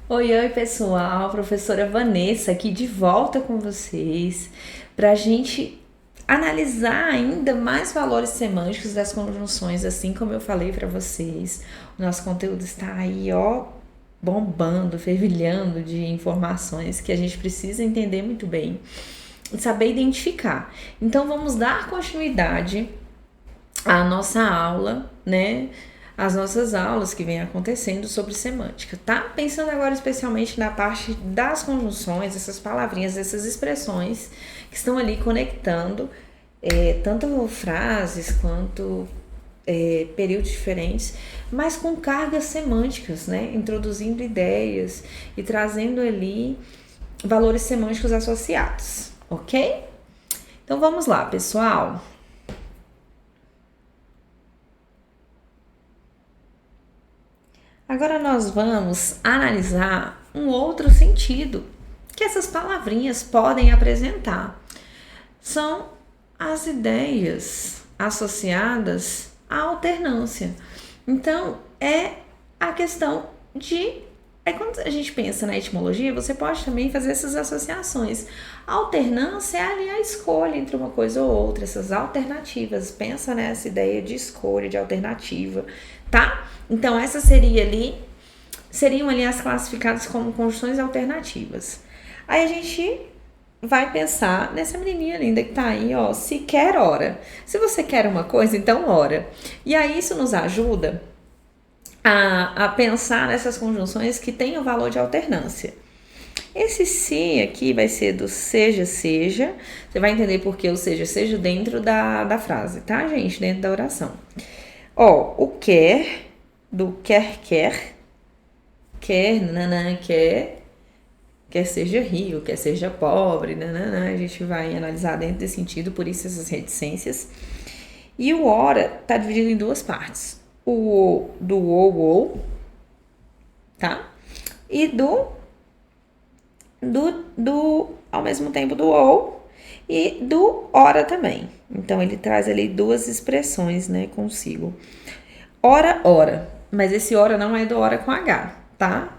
Oi, pessoal, professora Vanessa aqui de volta com vocês para a gente analisar ainda mais valores semânticos das conjunções, assim como eu falei para vocês. O nosso conteúdo está aí, ó, bombando, fervilhando de informações que a gente precisa entender muito bem e saber identificar. Então, vamos dar continuidade à nossa aula, né? As nossas aulas que vem acontecendo sobre semântica, tá? Pensando agora especialmente na parte das conjunções, essas palavrinhas, essas expressões que estão ali conectando tanto frases quanto períodos diferentes, mas com cargas semânticas, né? Introduzindo ideias e trazendo ali valores semânticos associados, ok? Então vamos lá, pessoal. Agora nós vamos analisar um outro sentido que essas palavrinhas podem apresentar. São as ideias associadas à alternância. Então, é a questão de... quando a gente pensa na etimologia, você pode também fazer essas associações. A alternância é ali a escolha entre uma coisa ou outra, essas alternativas. Pensa nessa ideia de escolha, de alternativa, tá? Então, essas seriam ali as classificadas como conjunções alternativas. Aí a gente vai pensar nessa menininha linda que tá aí, ó, se quer, ora. Se você quer uma coisa, então ora. E aí isso nos ajuda a pensar nessas conjunções que têm o valor de alternância. Esse se aqui vai ser do seja, seja. Você vai entender por que o seja, seja dentro da frase, tá, gente? Dentro da oração. Ó, o quer, do quer, nananã, quer seja rico, quer seja pobre, nananã. A gente vai analisar dentro desse sentido, por isso essas reticências. E o ora tá dividido em duas partes. O do ou, tá? E ao mesmo tempo do ou e do ora também. Então, ele traz ali duas expressões, né, consigo. Ora. Mas esse ora não é do ora com H, tá?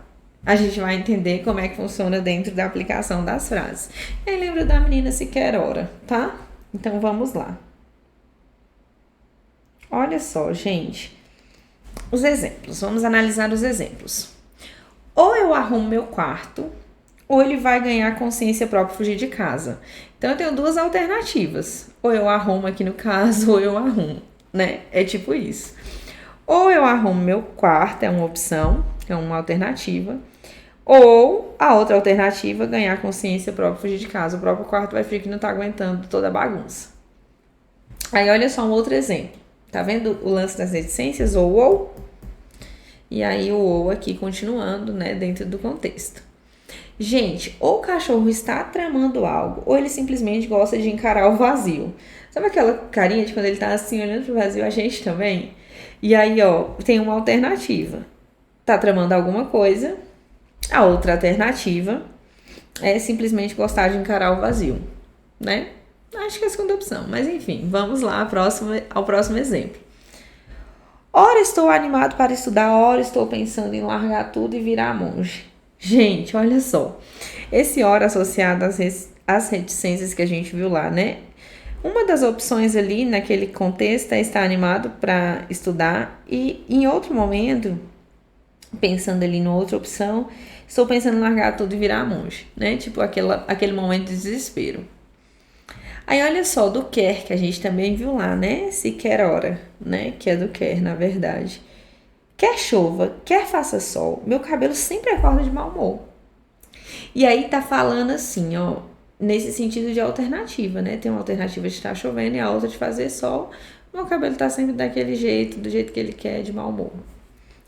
A gente vai entender como é que funciona dentro da aplicação das frases. Eu lembro da menina se quer ora, tá? Então, vamos lá. Olha só, gente. Os exemplos. Vamos analisar os exemplos. Ou eu arrumo meu quarto, ou ele vai ganhar consciência própria e fugir de casa. Então, eu tenho duas alternativas. Ou eu arrumo aqui no caso, ou eu arrumo, né? É tipo isso. Ou eu arrumo meu quarto, é uma opção, é uma alternativa. Ou a outra alternativa, ganhar consciência própria e fugir de casa. O próprio quarto vai fugir que não tá aguentando toda a bagunça. Aí, olha só um outro exemplo. Tá vendo o lance das reticências? Ou. E aí, o ou aqui continuando, né, dentro do contexto. Gente, ou o cachorro está tramando algo, ou ele simplesmente gosta de encarar o vazio. Sabe aquela carinha de quando ele tá assim, olhando pro vazio, a gente também? E aí, ó, tem uma alternativa. Tá tramando alguma coisa. A outra alternativa é simplesmente gostar de encarar o vazio, né? Acho que é a segunda opção, mas enfim, vamos lá ao próximo exemplo. Ora estou animado para estudar, ora estou pensando em largar tudo e virar monge. Gente, olha só. Esse ora associado às reticências que a gente viu lá, né? Uma das opções ali naquele contexto é estar animado para estudar e em outro momento, pensando ali em outra opção, estou pensando em largar tudo e virar monge, né? Tipo aquele momento de desespero. Aí olha só, do quer, que a gente também viu lá, né? Se quer ora, né? Que é do quer, na verdade. Quer chova, quer faça sol, meu cabelo sempre acorda de mau humor. E aí tá falando assim, ó, nesse sentido de alternativa, né? Tem uma alternativa de estar chovendo e a outra de fazer sol. Meu cabelo tá sempre daquele jeito, do jeito que ele quer, de mau humor.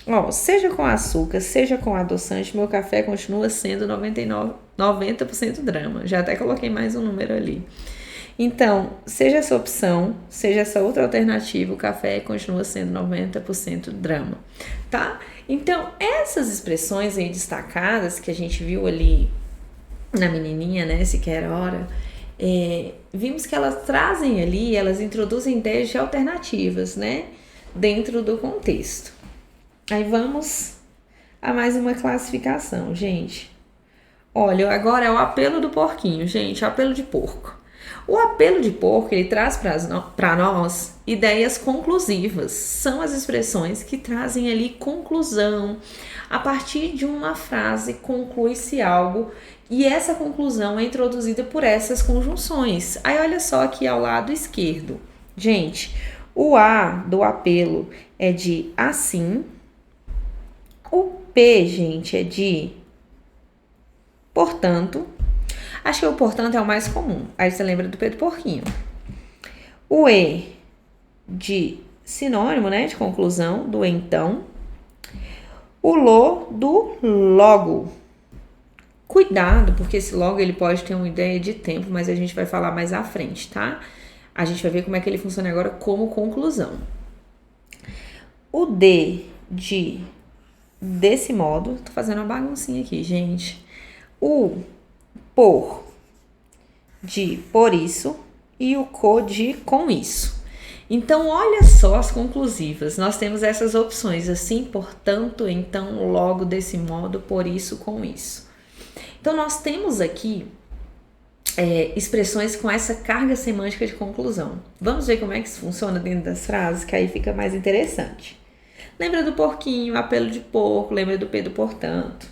Ó, seja com açúcar, seja com adoçante, meu café continua sendo 90% drama. Já até coloquei mais um número ali. Então, seja essa opção, seja essa outra alternativa, o café continua sendo 90% drama, tá? Então, essas expressões aí destacadas que a gente viu ali na menininha, né, se quer hora, vimos que elas trazem ali, elas introduzem ideias de alternativas, né, dentro do contexto. Aí vamos a mais uma classificação, gente. Olha, agora é o apelo do porquinho, gente, o apelo de porco. O apelo de porco, ele traz para nós ideias conclusivas. São as expressões que trazem ali conclusão. A partir de uma frase, conclui-se algo e essa conclusão é introduzida por essas conjunções. Aí olha só aqui ao lado esquerdo. Gente, o A do apelo é de assim. O P, gente, é de portanto. Acho que o portanto é o mais comum. Aí você lembra do P do porquinho. O E de sinônimo, né, de conclusão, do então. O LO do logo. Cuidado, porque esse logo ele pode ter uma ideia de tempo, mas a gente vai falar mais à frente, tá? A gente vai ver como é que ele funciona agora como conclusão. O D de desse modo, tô fazendo uma baguncinha aqui, gente. O por de por isso e o co de com isso. Então, olha só as conclusivas. Nós temos essas opções, assim, portanto, então, logo, desse modo, por isso, com isso. Então, nós temos aqui expressões com essa carga semântica de conclusão. Vamos ver como é que isso funciona dentro das frases, que aí fica mais interessante. Lembra do porquinho, apelo de porco, lembra do P do portanto.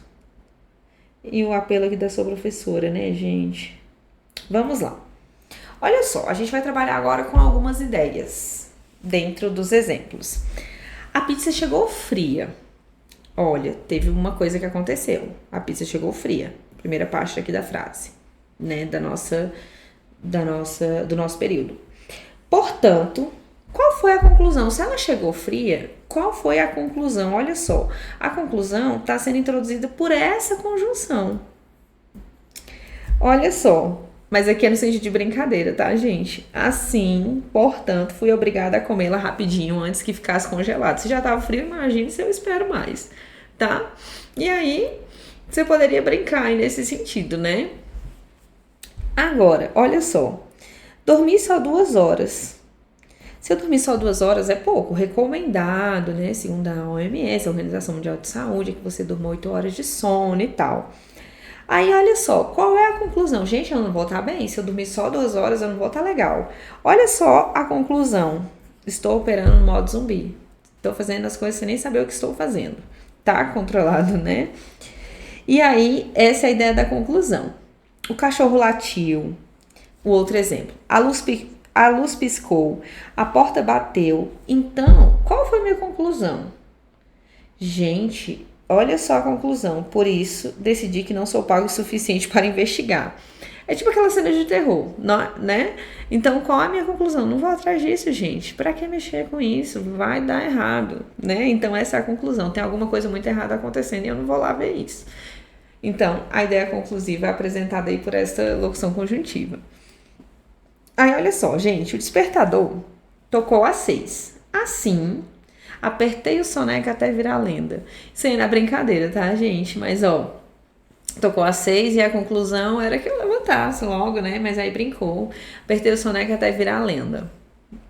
E o apelo aqui da sua professora, né, gente? Vamos lá. Olha só, a gente vai trabalhar agora com algumas ideias dentro dos exemplos. A pizza chegou fria. Olha, teve uma coisa que aconteceu. A pizza chegou fria. Primeira parte aqui da frase, né, do nosso período. Portanto, qual foi a conclusão? Se ela chegou fria, qual foi a conclusão? Olha só, a conclusão está sendo introduzida por essa conjunção. Olha só, mas aqui é no sentido de brincadeira, tá, gente? Assim, portanto, fui obrigada a comê-la rapidinho antes que ficasse congelado. Se já estava frio, imagine se eu espero mais, tá? E aí, você poderia brincar aí nesse sentido, né? Agora, olha só, dormi só 2 horas. Se eu dormir só 2 horas é pouco, recomendado, né? Segundo a OMS, a Organização Mundial de Saúde, que você durma 8 horas de sono e tal. Aí, olha só, qual é a conclusão? Gente, eu não vou estar bem. Se eu dormir só 2 horas, eu não vou estar legal. Olha só a conclusão. Estou operando no modo zumbi. Estou fazendo as coisas sem nem saber o que estou fazendo. Tá controlado, né? E aí, essa é a ideia da conclusão. O cachorro latiu. O outro exemplo. A luz piscou, a porta bateu. Então, qual foi a minha conclusão? Gente, olha só a conclusão. Por isso, decidi que não sou pago o suficiente para investigar. É tipo aquela cena de terror, né? Então, qual é a minha conclusão? Não vou atrás disso, gente. Pra que mexer com isso? Vai dar errado, né? Então, essa é a conclusão. Tem alguma coisa muito errada acontecendo e eu não vou lá ver isso. Então, a ideia conclusiva é apresentada aí por essa locução conjuntiva. Aí, olha só, gente, o despertador tocou às 6. Assim, apertei o soneca até virar lenda. Isso aí é na brincadeira, tá, gente? Mas, ó, tocou às 6 e a conclusão era que eu levantasse logo, né? Mas aí brincou. Apertei o soneca até virar lenda.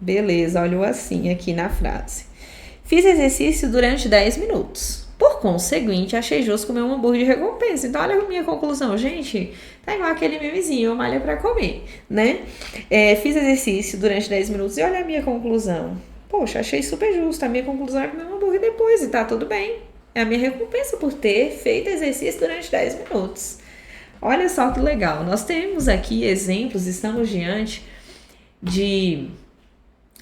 Beleza, olha o assim aqui na frase. Fiz exercício durante 10 minutos. Por conseguinte, achei justo comer um hambúrguer de recompensa. Então, olha a minha conclusão. Gente, tá igual aquele memezinho, uma malha pra comer, né? Fiz exercício durante 10 minutos e olha a minha conclusão. Poxa, achei super justo. A minha conclusão é comer um hambúrguer depois e tá tudo bem. É a minha recompensa por ter feito exercício durante 10 minutos. Olha só que legal. Nós temos aqui exemplos, estamos diante de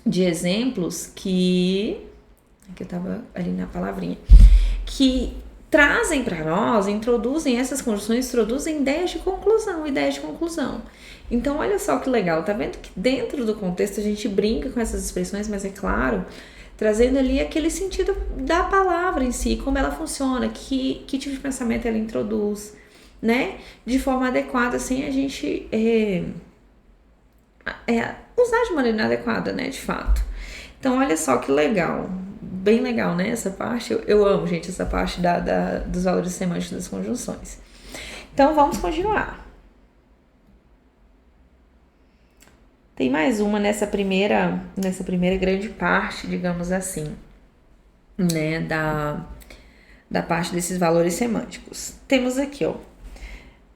exemplos que... Aqui eu tava ali na palavrinha. Que trazem para nós, introduzem essas conjunções, introduzem ideias de conclusão. Então, olha só que legal, tá vendo que dentro do contexto a gente brinca com essas expressões, mas é claro, trazendo ali aquele sentido da palavra em si, como ela funciona, que tipo de pensamento ela introduz, né? De forma adequada, sem a gente usar de maneira inadequada, né? De fato. Então, olha só que legal. Bem legal, né? Essa parte, eu amo, gente, essa parte dos valores semânticos das conjunções. Então, vamos continuar. Tem mais uma nessa primeira grande parte, digamos assim, né, da parte desses valores semânticos. Temos aqui, ó,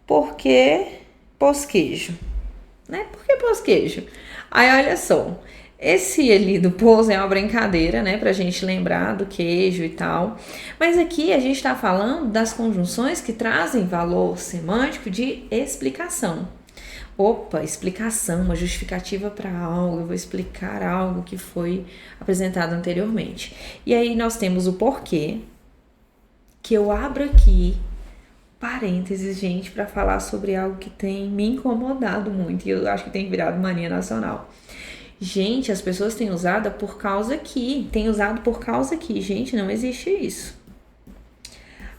por que pós-queijo? Né? Por que pós-queijo? Aí, olha só, esse ali do pós é uma brincadeira, né, pra gente lembrar do queijo e tal. Mas aqui a gente tá falando das conjunções que trazem valor semântico de explicação. Opa, explicação, uma justificativa para algo, eu vou explicar algo que foi apresentado anteriormente. E aí nós temos o porquê, que eu abro aqui parênteses, gente, para falar sobre algo que tem me incomodado muito e eu acho que tem virado mania nacional. Gente, as pessoas têm usado por causa que, gente, não existe isso.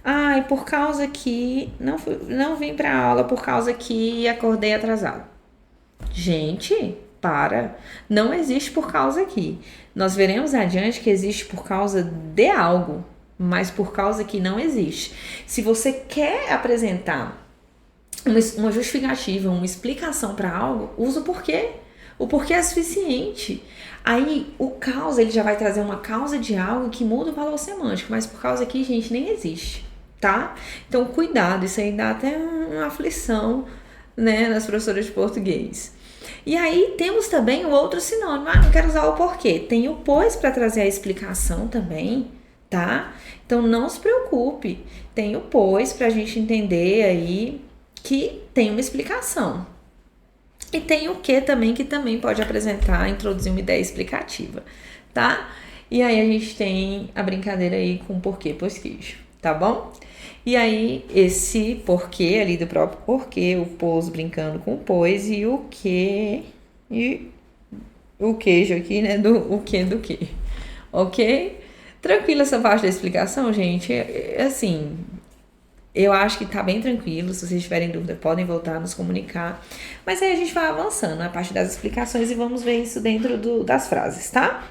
Ai, por causa que não vim para aula por causa que acordei atrasado. Gente, para. Não existe por causa que. Nós veremos adiante que existe por causa de algo, mas por causa que não existe. Se você quer apresentar uma justificativa, uma explicação para algo, usa o porquê. O porquê é suficiente. Aí o causa, ele já vai trazer uma causa de algo que muda o valor semântico, mas por causa aqui, gente, nem existe, tá? Então, cuidado, isso aí dá até uma aflição, né, nas professoras de português. E aí temos também o outro sinônimo. Ah, não quero usar o porquê. Tem o pois para trazer a explicação também, tá? Então, não se preocupe. Tem o pois pra gente entender aí que tem uma explicação. E tem o que também, que também pode apresentar, introduzir uma ideia explicativa, tá? E aí a gente tem a brincadeira aí com porquê, pois queijo, tá bom? E aí esse porquê ali do próprio porquê, o pôs brincando com o pois e o que, e o queijo aqui, né, do o que do que, ok? Tranquila essa parte da explicação, gente, assim... Eu acho que tá bem tranquilo, se vocês tiverem dúvida podem voltar a nos comunicar. Mas aí a gente vai avançando a partir das explicações e vamos ver isso dentro das frases, tá?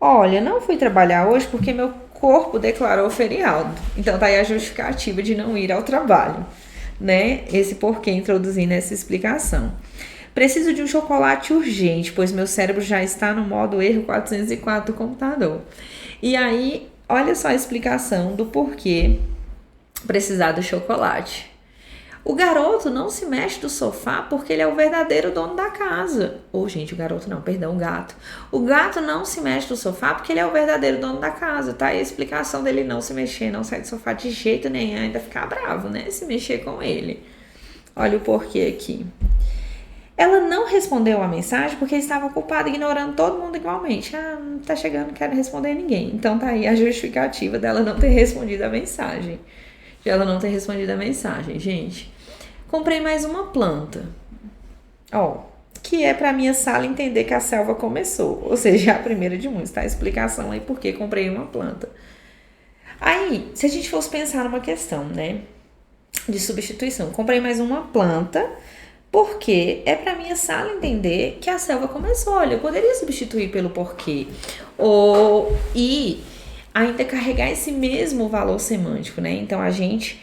Olha, não fui trabalhar hoje porque meu corpo declarou feriado. Então tá aí a justificativa de não ir ao trabalho, né? Esse porquê introduzindo essa explicação. Preciso de um chocolate urgente, pois meu cérebro já está no modo erro 404 do computador. E aí, olha só a explicação do porquê precisar do chocolate. O garoto não se mexe do sofá porque ele é o verdadeiro dono da casa. Gente, o gato. O gato não se mexe do sofá porque ele é o verdadeiro dono da casa, tá? E a explicação dele não se mexer, não sair do sofá de jeito nenhum, ainda ficar bravo, né? Se mexer com ele. Olha o porquê aqui. Ela não respondeu a mensagem porque estava ocupada ignorando todo mundo igualmente. Ah, não tá chegando, não quero responder ninguém. Então tá aí a justificativa dela não ter respondido a mensagem. De ela não ter respondido a mensagem, gente. Comprei mais uma planta. Que é pra minha sala entender que a selva começou. Ou seja, a primeira de muitos, tá? A explicação aí por que comprei uma planta. Aí, se a gente fosse pensar numa questão, né? De substituição. Comprei mais uma planta porque é pra minha sala entender que a selva começou. Olha, eu poderia substituir pelo porquê. E ainda carregar esse mesmo valor semântico, né? Então, a gente,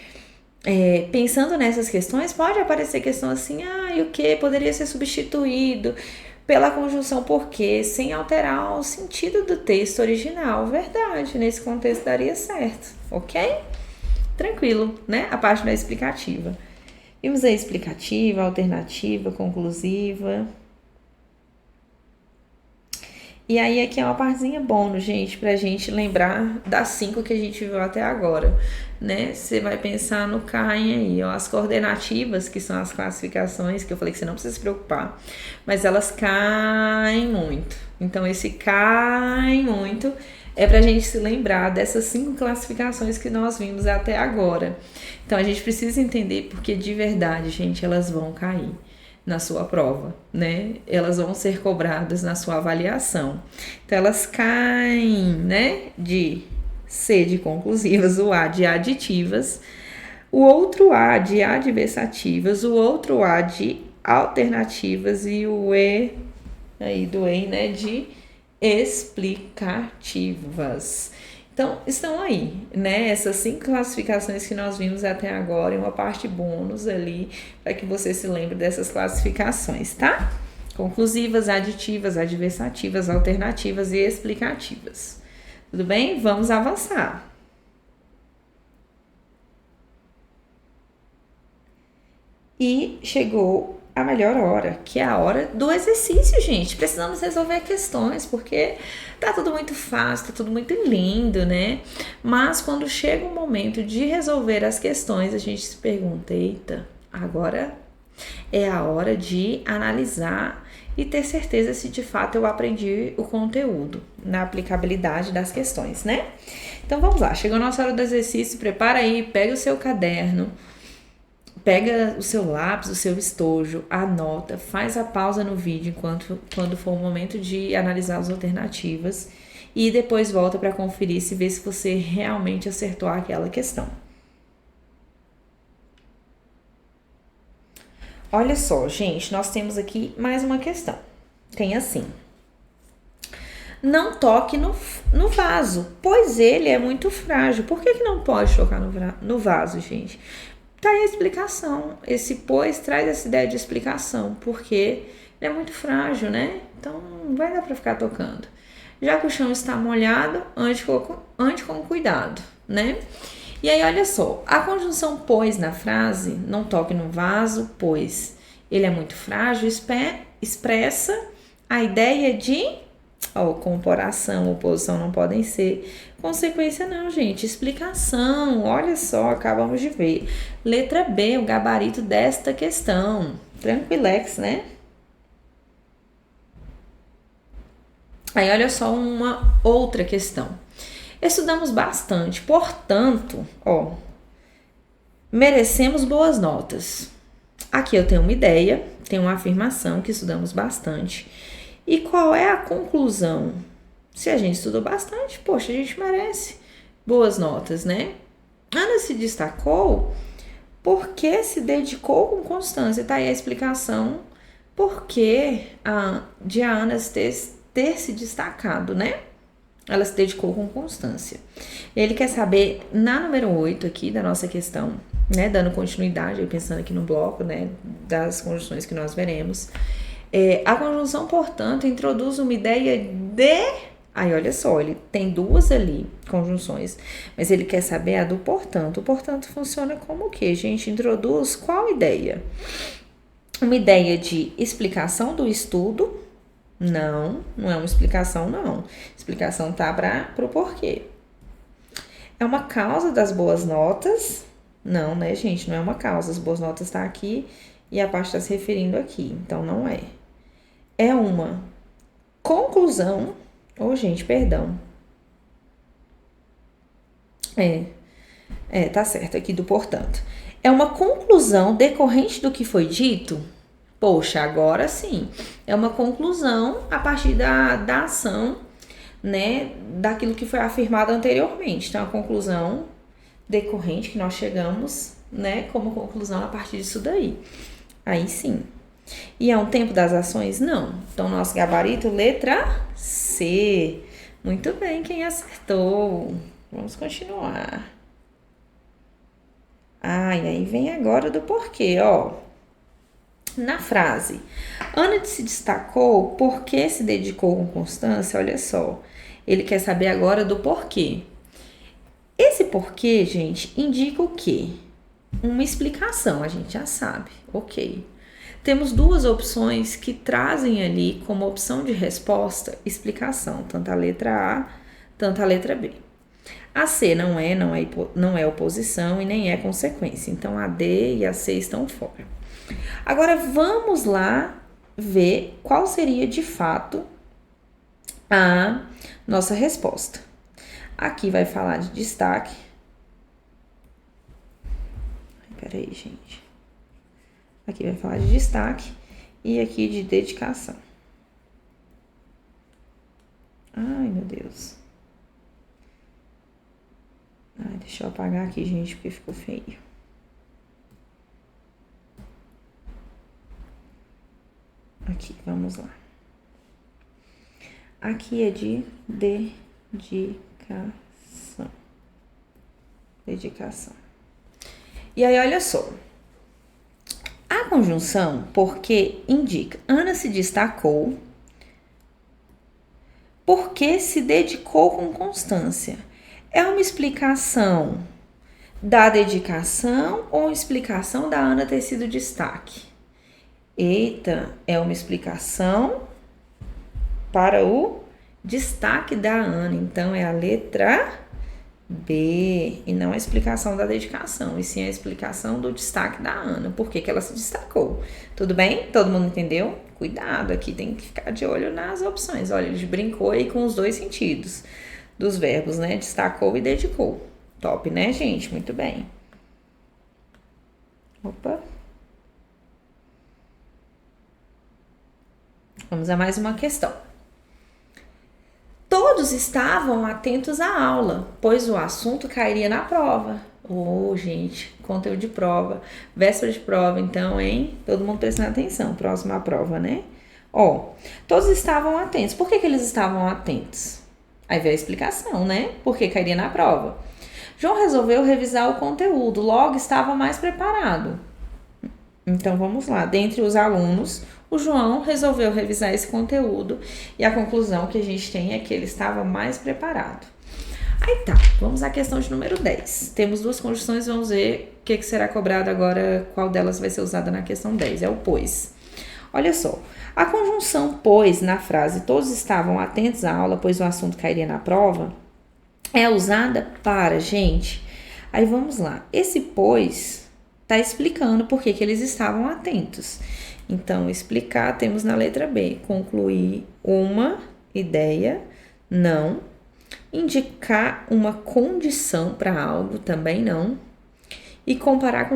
pensando nessas questões, pode aparecer questão assim, e o que poderia ser substituído pela conjunção porque, sem alterar o sentido do texto original. Verdade, nesse contexto daria certo, ok? Tranquilo, né? A parte da explicativa. Vimos a explicativa, alternativa, conclusiva... E aí aqui é uma partezinha bônus, gente, pra gente lembrar das 5 que a gente viu até agora, né? Você vai pensar no CAIM aí, ó, as coordenativas, que são as classificações, que eu falei que você não precisa se preocupar, mas elas caem muito. Então, esse cai muito é pra gente se lembrar dessas 5 classificações que nós vimos até agora. Então, a gente precisa entender porque, de verdade, gente, elas vão cair na sua prova, né? Elas vão ser cobradas na sua avaliação. Então, elas caem, né? De C de conclusivas, o A de aditivas, o outro A de adversativas, o outro A de alternativas e o E, aí do E, né? De explicativas. Então, estão aí, né? Essas 5 classificações que nós vimos até agora e uma parte bônus ali para que você se lembre dessas classificações, tá? Conclusivas, aditivas, adversativas, alternativas e explicativas. Tudo bem? Vamos avançar. E chegou a melhor hora, que é a hora do exercício, gente. Precisamos resolver questões, porque tá tudo muito fácil, tá tudo muito lindo, né? Mas quando chega o momento de resolver as questões, a gente se pergunta, eita, agora é a hora de analisar e ter certeza se de fato eu aprendi o conteúdo na aplicabilidade das questões, né? Então vamos lá, chegou a nossa hora do exercício, prepara aí, pega o seu caderno, pega o seu lápis, o seu estojo, anota, faz a pausa no vídeo quando for o momento de analisar as alternativas e depois volta para conferir se vê se você realmente acertou aquela questão. Olha só, gente, nós temos aqui mais uma questão. Tem assim: não toque no vaso, pois ele é muito frágil. Por que não pode tocar no vaso, gente? Tá aí a explicação. Esse pois traz essa ideia de explicação, porque ele é muito frágil, né? Então não vai dar para ficar tocando. Já que o chão está molhado, ande com cuidado, né? E aí, olha só, a conjunção pois na frase, não toque no vaso, pois ele é muito frágil, expressa a ideia de, comparação, oposição não podem ser, consequência não, gente, explicação, olha só, acabamos de ver. Letra B, o gabarito desta questão, tranquilex, né? Aí, olha só uma outra questão. Estudamos bastante, portanto, merecemos boas notas. Aqui eu tenho uma ideia, tenho uma afirmação que estudamos bastante. E qual é a conclusão? Se a gente estudou bastante, poxa, a gente merece boas notas, né? Ana se destacou porque se dedicou com constância. Tá aí a explicação porque de a Ana ter se destacado, né? Ela se dedicou com constância. Ele quer saber, na número 8 aqui da nossa questão, né, dando continuidade, pensando aqui no bloco, né, das conjunções que nós veremos, a conjunção, portanto, introduz uma ideia de... Aí, olha só, ele tem duas ali, conjunções, mas ele quer saber a do portanto. O portanto funciona como o quê, gente? Introduz qual ideia? Uma ideia de explicação do estudo. Não é uma explicação, não. Explicação tá para o porquê. É uma causa das boas notas? Não, né, gente? Não é uma causa. As boas notas tá aqui e a parte está se referindo aqui. Então, não é. É uma conclusão. Gente, perdão. Tá certo aqui do portanto. É uma conclusão decorrente do que foi dito? Poxa, agora sim, é uma conclusão a partir da ação, né, daquilo que foi afirmado anteriormente. Então, a conclusão decorrente que nós chegamos, né, como conclusão a partir disso daí. Aí sim. E é um tempo das ações? Não. Então, nosso gabarito, letra C. Muito bem, quem acertou? Vamos continuar. E aí vem agora do porquê, Na frase, Ana se destacou porque se dedicou com constância, olha só. Ele quer saber agora do porquê. Esse porquê, gente, indica o quê? Uma explicação, a gente já sabe, ok. Temos duas opções que trazem ali como opção de resposta explicação, tanto a letra A, tanto a letra B. A C não é oposição e nem é consequência, então a D e a C estão fora. Agora vamos lá ver qual seria de fato a nossa resposta. Aqui vai falar de destaque. Peraí, gente. Aqui vai falar de destaque e aqui de dedicação. Ai, meu Deus. Deixa eu apagar aqui, gente, porque ficou feio. Aqui, vamos lá. Aqui é de dedicação. E aí, olha só. A conjunção, porque indica Ana se destacou porque se dedicou com constância. É uma explicação da dedicação ou uma explicação da Ana ter sido destaque? Eita, é uma explicação para o destaque da Ana. Então, é a letra B, e não a explicação da dedicação, e sim a explicação do destaque da Ana, por que ela se destacou. Tudo bem? Todo mundo entendeu? Cuidado, aqui tem que ficar de olho nas opções. Olha, ele brincou aí com os dois sentidos dos verbos, né? Destacou e dedicou. Top, né, gente? Muito bem. Opa. Vamos a mais uma questão. Todos estavam atentos à aula, pois o assunto cairia na prova. Gente, conteúdo de prova, véspera de prova, então, hein? Todo mundo prestando atenção, próxima prova, né? Todos estavam atentos. Por que eles estavam atentos? Aí vem a explicação, né? Porque cairia na prova. João resolveu revisar o conteúdo, logo estava mais preparado. Então, vamos lá. Dentre os alunos, o João resolveu revisar esse conteúdo e a conclusão que a gente tem é que ele estava mais preparado. Aí tá, vamos à questão de número 10. Temos duas conjunções, vamos ver o que será cobrado agora, qual delas vai ser usada na questão 10. É o pois. Olha só, a conjunção pois na frase todos estavam atentos à aula, pois o assunto cairia na prova, é usada para, gente, aí vamos lá. Esse pois tá explicando por que eles estavam atentos. Então, explicar, temos na letra B, concluir uma ideia, não. Indicar uma condição para algo, também não. E comparar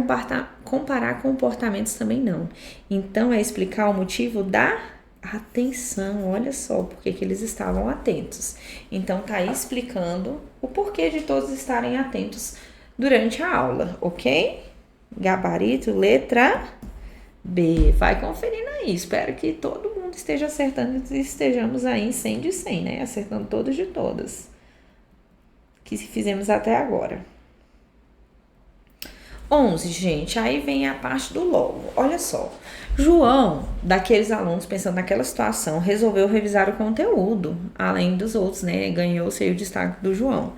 comportamentos, também não. Então, é explicar o motivo da atenção. Olha só, por que eles estavam atentos. Então, tá aí explicando o porquê de todos estarem atentos durante a aula, ok? Gabarito, letra B. Vai conferindo aí. Espero que todo mundo esteja acertando e estejamos aí em 100 de 100, né? Acertando todos de todas. Que fizemos até agora. 11, gente. Aí vem a parte do logo. Olha só. João, daqueles alunos, pensando naquela situação, resolveu revisar o conteúdo. Além dos outros, né? Ganhou-se o destaque do João.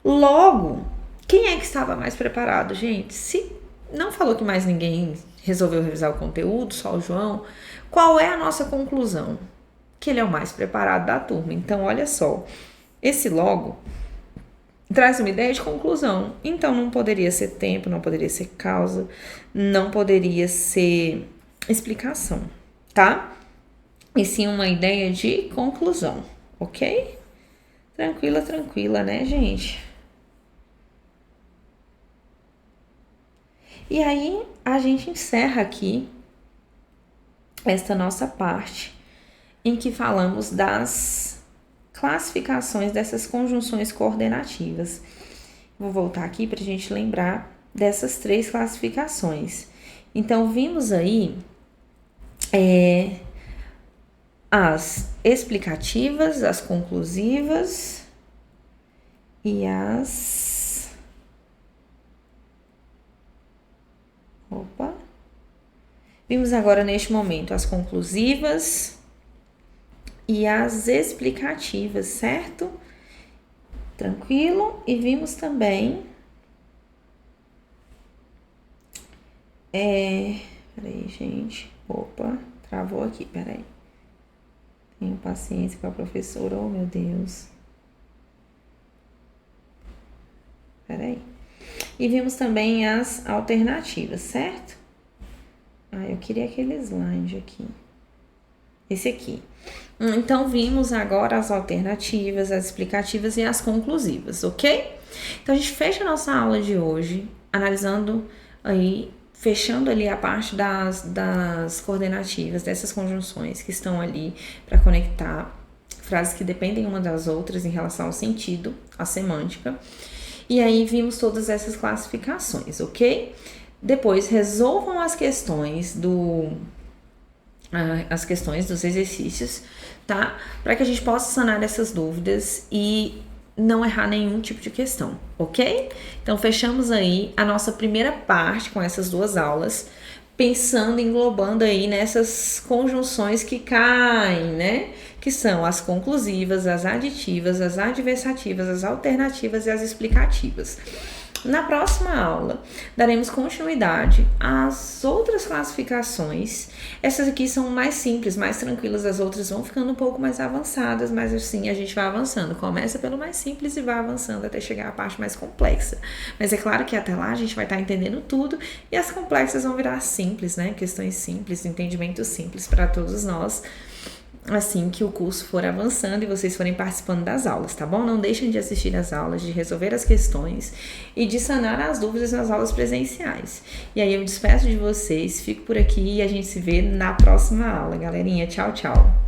Logo, quem é que estava mais preparado, gente? Se não falou que mais ninguém resolveu revisar o conteúdo, só o João, qual é a nossa conclusão? Que ele é o mais preparado da turma. Então, olha só, esse logo traz uma ideia de conclusão. Então, não poderia ser tempo, não poderia ser causa, não poderia ser explicação, tá? E sim uma ideia de conclusão, ok? Tranquila, tranquila, né, gente? E aí, a gente encerra aqui esta nossa parte em que falamos das classificações dessas conjunções coordenativas. Vou voltar aqui para a gente lembrar dessas 3 classificações. Então, vimos aí as explicativas, as conclusivas e as... Vimos agora, neste momento, as conclusivas e as explicativas, certo? Tranquilo? E vimos também... Peraí, gente. Opa, travou aqui, peraí. Tenho paciência com a professora, oh meu Deus. Peraí. E vimos também as alternativas, certo? Eu queria aquele slide aqui. Esse aqui. Então, vimos agora as alternativas, as explicativas e as conclusivas, ok? Então, a gente fecha a nossa aula de hoje, analisando aí, fechando ali a parte das coordenativas, dessas conjunções que estão ali para conectar frases que dependem uma das outras em relação ao sentido, à semântica. E aí, vimos todas essas classificações, ok? Depois, resolvam as questões dos exercícios, tá? Para que a gente possa sanar essas dúvidas e não errar nenhum tipo de questão, ok? Então, fechamos aí a nossa primeira parte com essas 2 aulas. pensando, englobando aí nessas conjunções que caem, né? Que são as conclusivas, as aditivas, as adversativas, as alternativas e as explicativas. Na próxima aula, daremos continuidade às outras classificações. Essas aqui são mais simples, mais tranquilas, as outras vão ficando um pouco mais avançadas, mas assim a gente vai avançando. Começa pelo mais simples e vai avançando até chegar à parte mais complexa. Mas é claro que até lá a gente vai estar entendendo tudo e as complexas vão virar simples, né? Questões simples, entendimento simples para todos nós. Assim que o curso for avançando e vocês forem participando das aulas, tá bom? Não deixem de assistir as aulas, de resolver as questões e de sanar as dúvidas nas aulas presenciais. E aí eu me despeço de vocês, fico por aqui e a gente se vê na próxima aula, galerinha. Tchau, tchau!